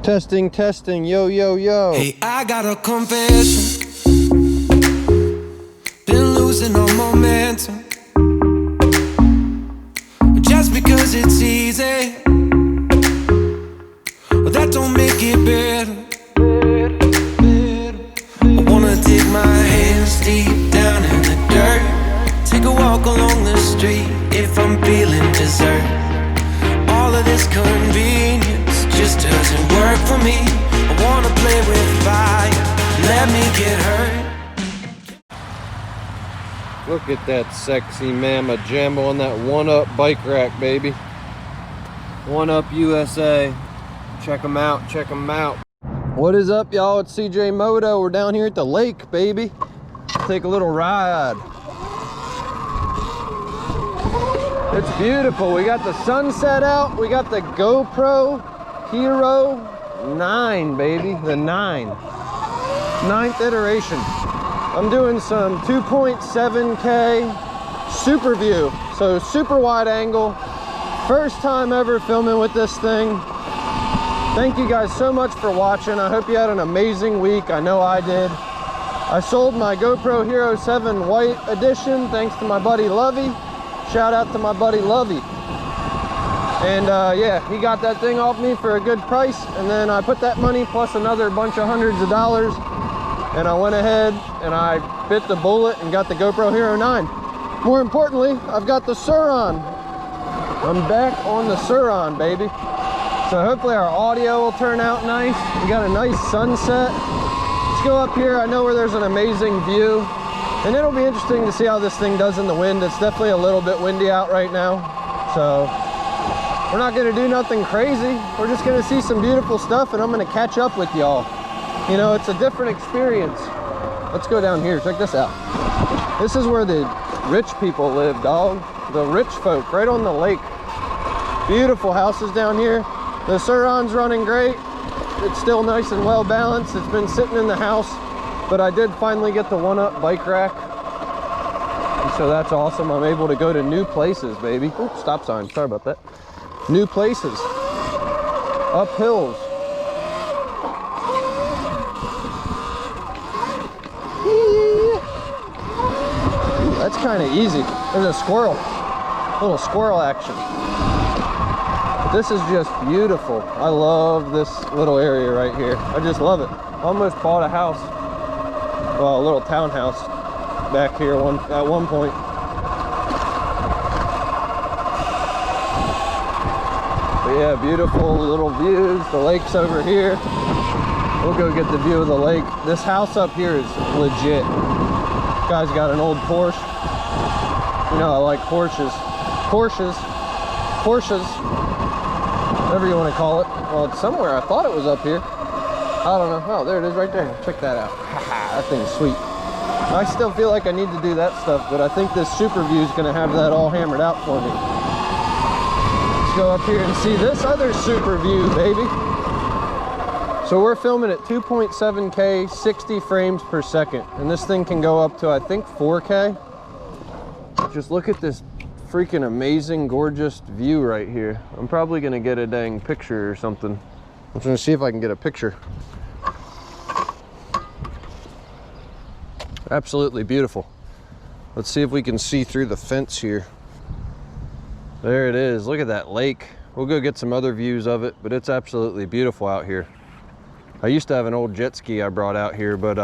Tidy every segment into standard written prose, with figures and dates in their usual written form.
Testing, testing, yo, yo, yo. Hey, I got a confession. Been losing all momentum. Just because it's easy, well, that don't make it better. I wanna dig my hands deep down in the dirt. Take a walk along the street if I'm feeling dessert. All of this convenience just doesn't work for me. I wanna play with fire, let me get hurt. Look at that sexy mama jambo on that one-up bike rack, baby. One-up USA. Check them out, check them out. What is up, y'all? It's CJ Moto. We're down here at the lake, baby. Let's take a little ride. It's beautiful. We got the sunset out. We got the GoPro Hero 9, baby. The 9th iteration. I'm doing some 2.7K super view. So super wide angle. First time ever filming with this thing. Thank you guys so much for watching. I hope you had an amazing week. I know I did. I sold my GoPro Hero 7 White Edition thanks to my buddy Lovey. Shout out to my buddy Lovey. And yeah, he got that thing off me for a good price. And then I put that money plus another bunch of hundreds of dollars. And I went ahead and I bit the bullet and got the GoPro Hero 9. More importantly, I've got the Sur-On. I'm back on the Sur-On, baby. So hopefully our audio will turn out nice. We got a nice sunset. Let's go up here. I know where there's an amazing view. And it'll be interesting to see how this thing does in the wind. It's definitely a little bit windy out right now. So we're not gonna do nothing crazy. We're just gonna see some beautiful stuff and I'm gonna catch up with y'all. You know, it's a different experience. Let's go down here, check this out. This is where the rich people live, dog. The rich folk, right on the lake. Beautiful houses down here. The Sur-On's running great. It's still nice and well balanced. It's been sitting in the house, but I did finally get the one-up bike rack. And so that's awesome. I'm able to go to new places, baby. Oops, stop sign, sorry about that. New places, up hills. That's kind of easy. There's a squirrel, little squirrel action. But this is just beautiful. I love this little area right here. I just love it. Almost bought a house, well, a little townhouse back here at one point. But yeah, beautiful little views. The lake's over here. We'll go get the view of the lake. This house up here is legit. Guy's got an old Porsche. You know I like Porsches, whatever you want to call it. Well, it's somewhere. I thought it was up here. I don't know. Oh, there it is right there. Check that out. That thing's sweet. I still feel like I need to do that stuff, but I think this super view is going to have that all hammered out for me. Let's go up here and see this other super view, baby. So we're filming at 2.7K, 60 frames per second. And this thing can go up to, I think, 4K. Just look at this freaking amazing, gorgeous view right here. I'm probably gonna get a dang picture or something. I'm gonna see if I can get a picture. Absolutely beautiful. Let's see if we can see through the fence here. There it is. Look at that lake. We'll go get some other views of it, but it's absolutely beautiful out here. I used to have an old jet ski I brought out here, but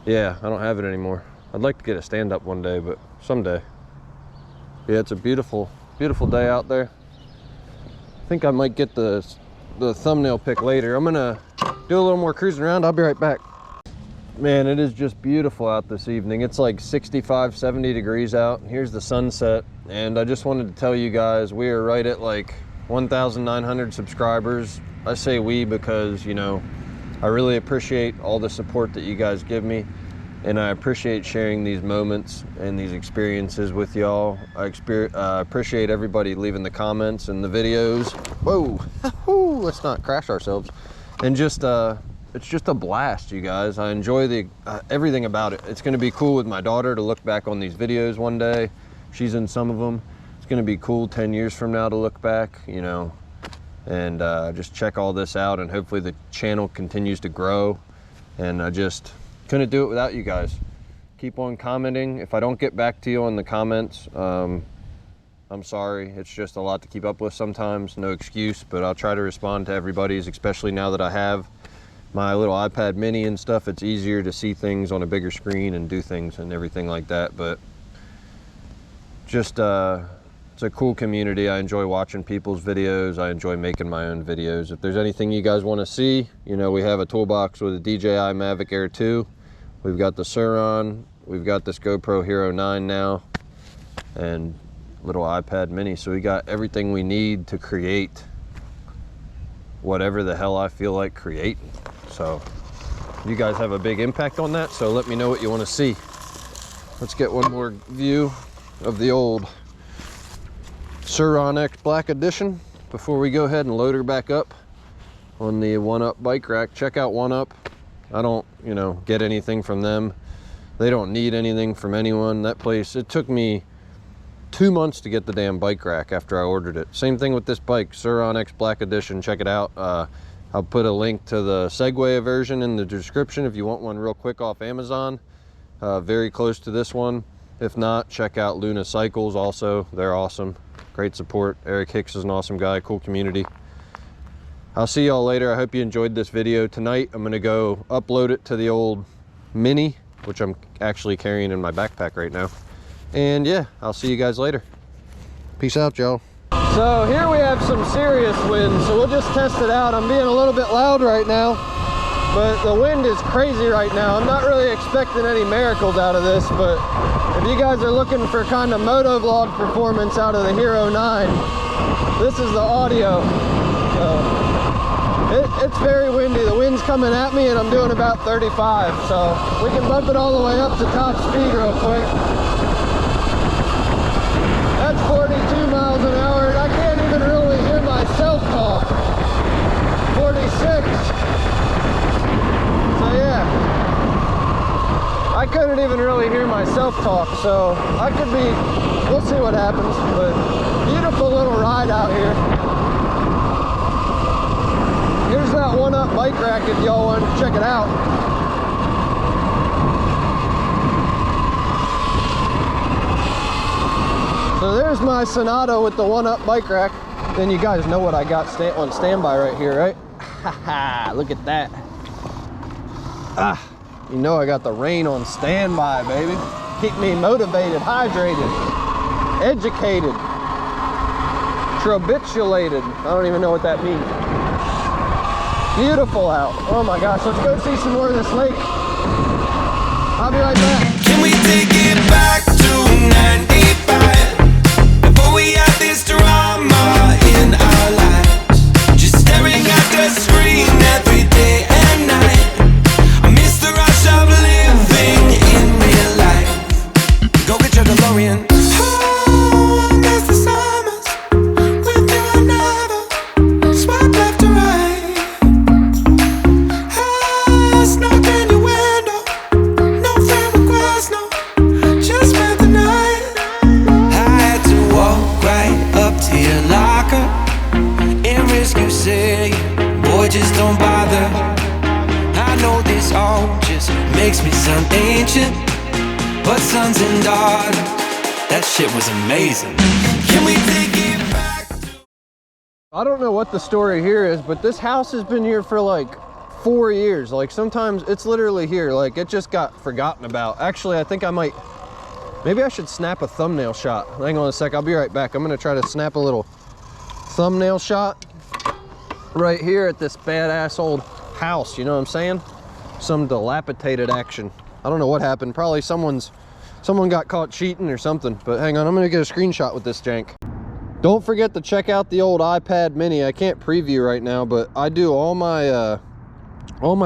yeah, I don't have it anymore. I'd like to get a stand-up one day, but someday. Yeah, it's a beautiful, beautiful day out there. I think I might get the thumbnail pic later. I'm gonna do a little more cruising around. I'll be right back. Man, it is just beautiful out this evening. It's like 65, 70 degrees out. Here's the sunset. And I just wanted to tell you guys, we are right at like 1,900 subscribers. I say we because, you know, I really appreciate all the support that you guys give me. And I appreciate sharing these moments and these experiences with y'all. I appreciate everybody leaving the comments and the videos. Whoa, let's not crash ourselves. And just, it's just a blast, you guys. I enjoy everything about it. It's gonna be cool with my daughter to look back on these videos one day. She's in some of them. It's gonna be cool 10 years from now to look back, you know. and just check all this out, and hopefully the channel continues to grow. And I just couldn't do it without you guys. Keep on commenting. If I don't get back to you on the comments, I'm sorry. It's just a lot to keep up with sometimes, no excuse, but I'll try to respond to everybody's, especially now that I have my little iPad mini and stuff. It's easier to see things on a bigger screen and do things and everything like that. But just it's a cool community. I enjoy watching people's videos. I enjoy making my own videos. If there's anything you guys want to see, you know, we have a toolbox with a DJI Mavic Air 2. We've got the Suron. We've got this GoPro Hero 9 now, and little iPad mini. So we got everything we need to create whatever the hell I feel like creating. So you guys have a big impact on that, so let me know what you want to see. Let's get one more view of the old Suron X Black Edition before we go ahead and load her back up on the One Up bike rack. Check out One Up. I don't, you know, get anything from them. They don't need anything from anyone. That place, it took me 2 months to get the damn bike rack after I ordered it. Same thing with this bike, Suron X Black Edition. Check it out. I'll put a link to the Segway version in the description if you want one real quick off Amazon. Very close to this one. If not, check out Luna Cycles also. They're awesome. Great support. Eric Hicks is an awesome guy. Cool community. I'll see y'all later. I hope you enjoyed this video. Tonight I'm gonna go upload it to the old Mini, which I'm actually carrying in my backpack right now. And yeah, I'll see you guys later. Peace out, y'all. So here we have some serious wind, so we'll just test it out. I'm being a little bit loud right now, but the wind is crazy right now. I'm not really expecting any miracles out of this, but if you guys are looking for kind of MotoVlog performance out of the Hero 9, this is the audio. So it's very windy. The wind's coming at me and I'm doing about 35, so we can bump it all the way up to top speed real quick. That's 42 miles an hour, and I can't even really hear myself talk. 46. So yeah, I couldn't even really hear myself talk, so I could be, we'll see what happens, but beautiful little ride out here. Here's that One Up bike rack if y'all want to check it out. So there's my Sonata with the One Up bike rack. Then you guys know what I got on standby right here, right? Haha, look at that. Ah, you know I got the rain on standby, baby. Keep me motivated, hydrated, educated, trabitulated. I don't even know what that means. Beautiful out. Oh my gosh, let's go see some more of this lake. I'll be right back. Can we take it back to 95? Before we had this drama in our lives, just staring at the screen every day and night. I miss the rush of living in real life. Go get your DeLorean. Oh, I miss the summers with you and never swipe left to right. I snuck in your window, no friend request, no, just spent the night. I had to walk right up to your locker and risk you saying, boy, just don't bother. I know this all just makes me sound ancient, but sons and daughters, that shit was amazing. Can we take it back to... I don't know what the story here is, but this house has been here for like 4 years. Like sometimes it's literally here, like it just got forgotten about. Actually, I think I might, maybe I should snap a thumbnail shot. Hang on a sec, I'll be right back. I'm gonna try to snap a little thumbnail shot right here at this badass old house, you know what I'm saying? Some dilapidated action. I don't know what happened. Probably someone got caught cheating or something, but hang on, I'm gonna get a screenshot with this jank. Don't forget to check out the old iPad mini. I can't preview right now, but I do all my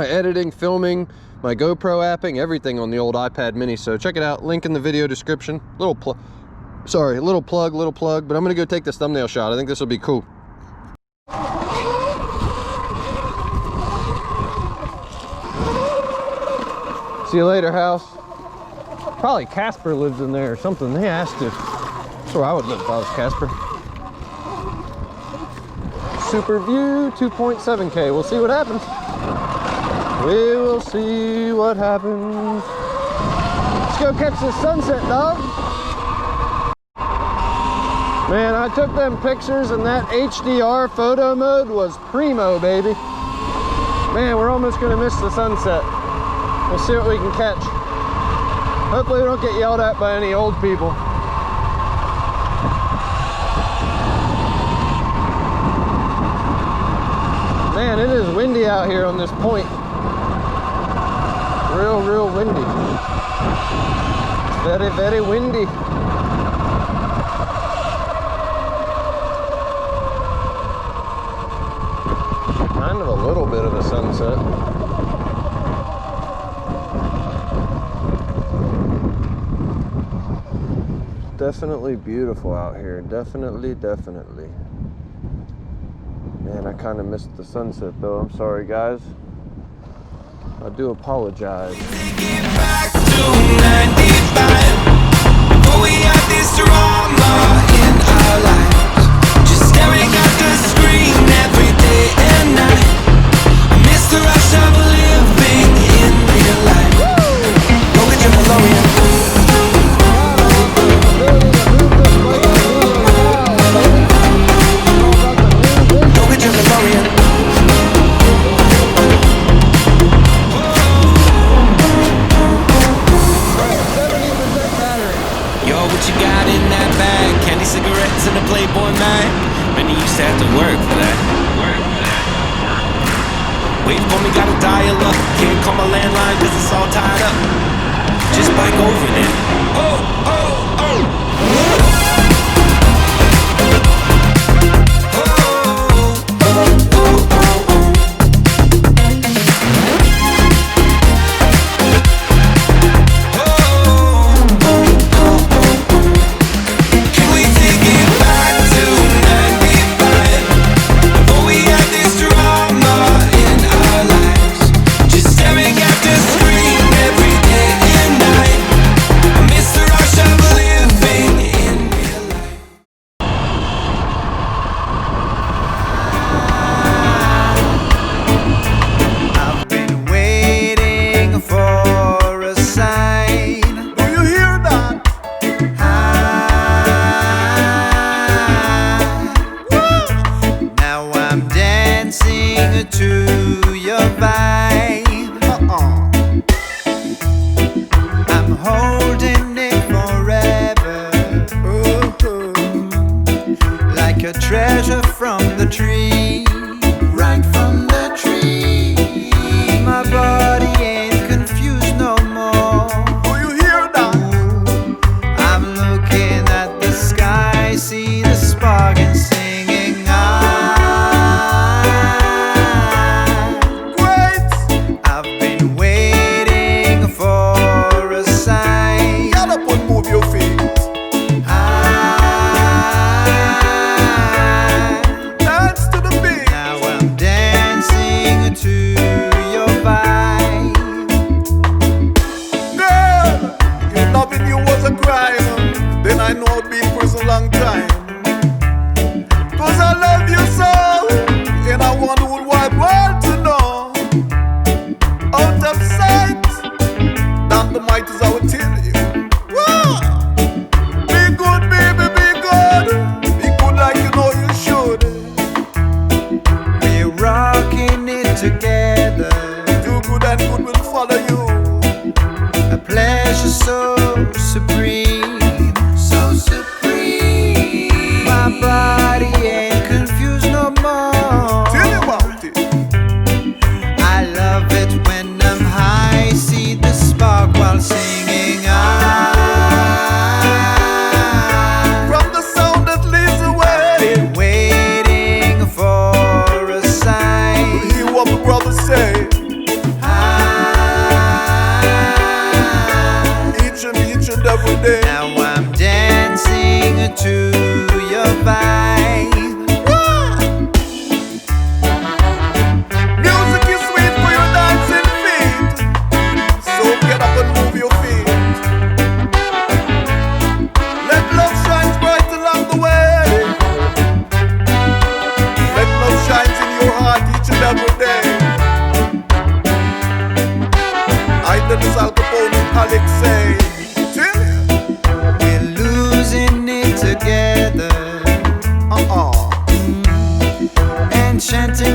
editing, filming, my GoPro apping, everything on the old iPad mini. So check it out, link in the video description. Little plug, but I'm gonna go take this thumbnail shot. I think this will be cool. See you later, house. Probably Casper lives in there or something. He has to. That's where I would live if I was Casper. super view, 2.7K. We'll see what happens. We will see what happens. Let's go catch the sunset, dog. Man, I took them pictures and that HDR photo mode was primo, baby. Man, we're almost gonna miss the sunset. We'll see what we can catch. Hopefully we don't get yelled at by any old people. Man, it is windy out here on this point. Real windy. Very, very windy. Kind of a little bit of a sunset. Definitely beautiful out here. Definitely. Man, I kind of missed the sunset though. I'm sorry, guys. I do apologize. Back to 95. Before we had this drama in our lives, just staring at the screen every day and night. I miss the rush of living in real life. Go get your DeLorean. Go get your DeLorean. What you got in that bag? Candy, cigarettes, and a Playboy mag. Many used to have to work for that. Wait for me, gotta dial up. Can't call my landline cause it's all tied up. Just bike over there. Brothers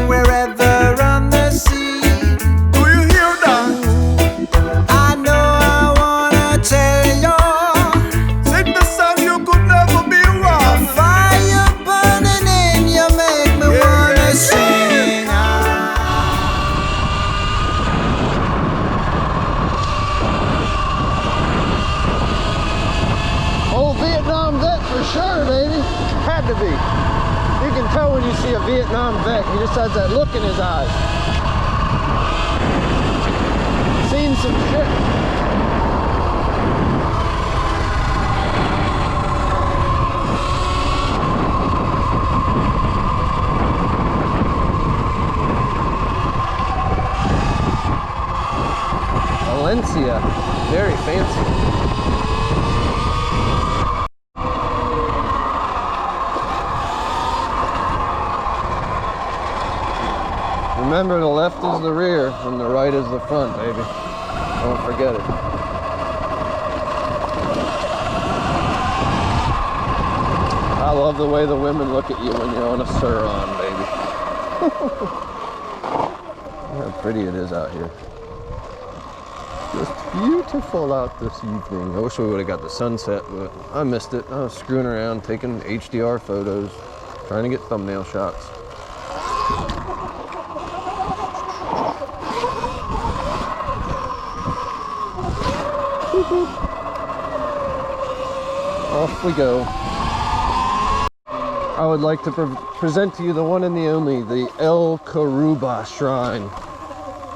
wherever on the sea. Do you hear that? I know I wanna tell you, sing the song you could never be wrong. A fire burning in you make me wanna sing. Old Vietnam vet for sure, baby. Had to be. You can tell when you see a Vietnam vet. He just has that look in his eyes. Seen some shit. Valencia. Very fancy. Remember, the left is the rear and the right is the front, baby. Don't forget it. I love the way the women look at you when you're on a Sur-on, baby. How pretty it is out here. Just beautiful out this evening. I wish we would have got the sunset, but I missed it. I was screwing around, taking HDR photos, trying to get thumbnail shots. Off we go. I would like to present to you the one and the only, the El Karuba Shrine.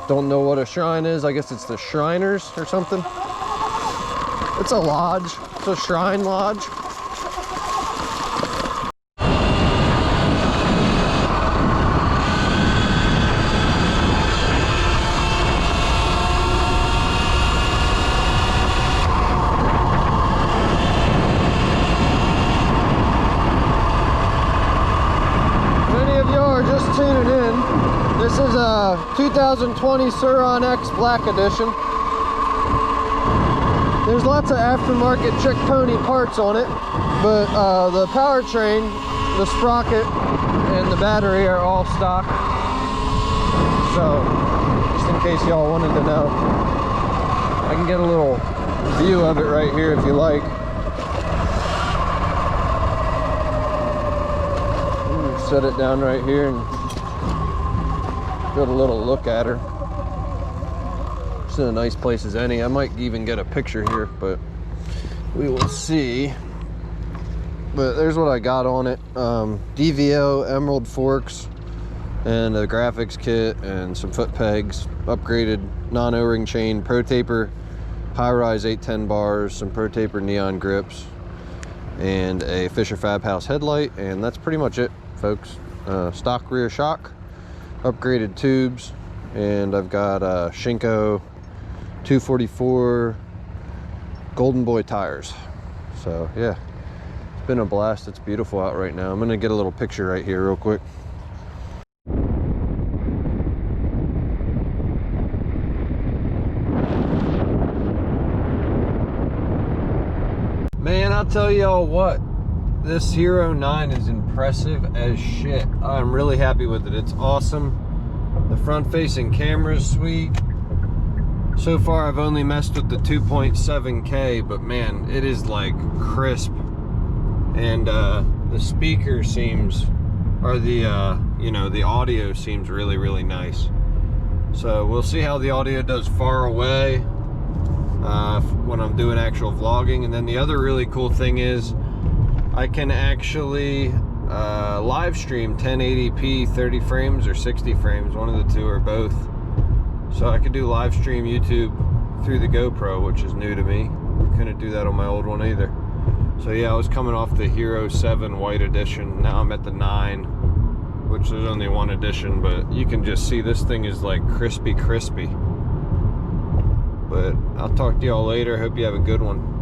Don't know what a shrine is. I guess it's the Shriners or something. It's a lodge. It's a shrine lodge. Tuning in. This is a 2020 Sur-on X Black Edition. There's lots of aftermarket Chick Pony parts on it, but the powertrain, the sprocket, and the battery are all stock. So, just in case y'all wanted to know, I can get a little view of it right here if you like. Set it down right here and get a little look at her. It's in a nice place as any. I might even get a picture here, but we will see. But there's what I got on it. DVO emerald forks and a graphics kit and some foot pegs, upgraded non-O-ring chain, Pro Taper high-rise 810 bars, some Pro Taper neon grips, and a Fisher Fab House headlight, and that's pretty much it, folks. Stock rear shock, upgraded tubes, and I've got Shinko 244 Golden Boy tires. So yeah, it's been a blast. It's beautiful out right now. I'm gonna get a little picture right here real quick. Man, I'll tell y'all what, this Hero 9 is impressive as shit. I'm really happy with it. It's awesome. The front-facing camera is sweet. So far, I've only messed with the 2.7K, but man, it is like crisp. And the speaker seems, or the, you know, the audio seems really, really nice. So we'll see how the audio does far away when I'm doing actual vlogging. And then the other really cool thing is I can actually live stream 1080p 30 frames or 60 frames, one of the two or both. So I could do live stream YouTube through the GoPro, which is new to me. Couldn't do that on my old one either. So yeah, I was coming off the Hero 7 white edition. Now I'm at the 9, which is only one edition, but you can just see this thing is like crispy. But I'll talk to y'all later. Hope you have a good one.